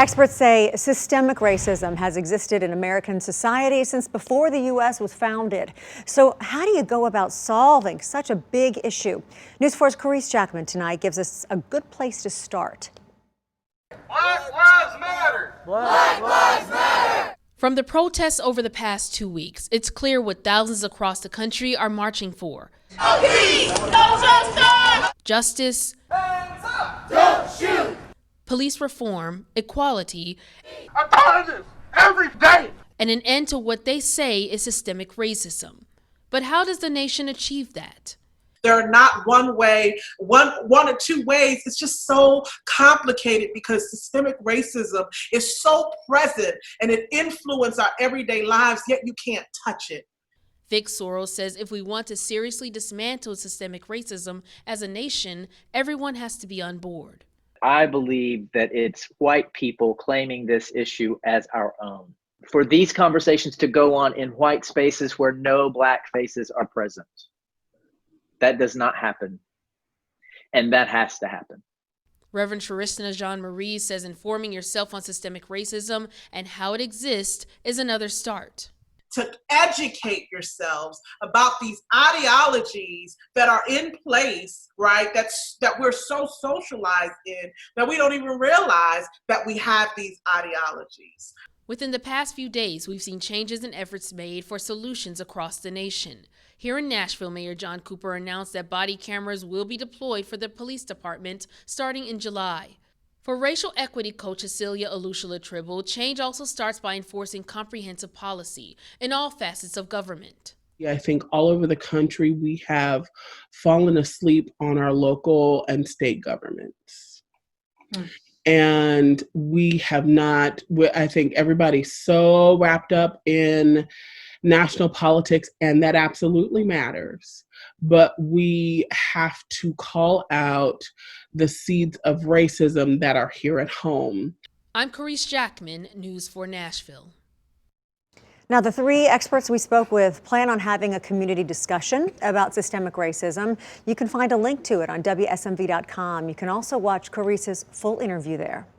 Experts say systemic racism has existed in American society since before the U.S. was founded. So how do you go about solving such a big issue? News 4's Carice Jackman tonight gives us a good place to start. Black Lives Matter! Black Lives Matter! From the protests over the past 2 weeks, it's clear what thousands across the country are marching for. No peace! No justice! Justice. Hands up! Don't shoot! Police reform, equality, I'm tired of this every day! and an end to what they say is systemic racism. But how does the nation achieve that? There are not one or two ways. It's just so complicated because systemic racism is so present and it influences our everyday lives, yet you can't touch it. Vic Soros says if we want to seriously dismantle systemic racism as a nation, everyone has to be on board. I believe that it's white people claiming this issue as our own. For these conversations to go on in white spaces where no black faces are present. That does not happen. And that has to happen. Reverend Charistina Jean-Marie says informing yourself on systemic racism and how it exists is another start. To educate yourselves about these ideologies that are in place, right? That we're so socialized in that we don't even realize that we have these ideologies. Within the past few days, we've seen changes and efforts made for solutions across the nation. Here in Nashville, Mayor John Cooper announced that body cameras will be deployed for the police department starting in July. For racial equity coach Cecilia Alushala-Tribble, change also starts by enforcing comprehensive policy in all facets of government. I think all over the country we have fallen asleep on our local and state governments. And we have not, I think everybody's so wrapped up in national politics, and that absolutely matters. But we have to call out the seeds of racism that are here at home. I'm Carice Jackman, News 4 Nashville. Now, the three experts we spoke with plan on having a community discussion about systemic racism. You can find a link to it on WSMV.com. You can also watch Carice's full interview there.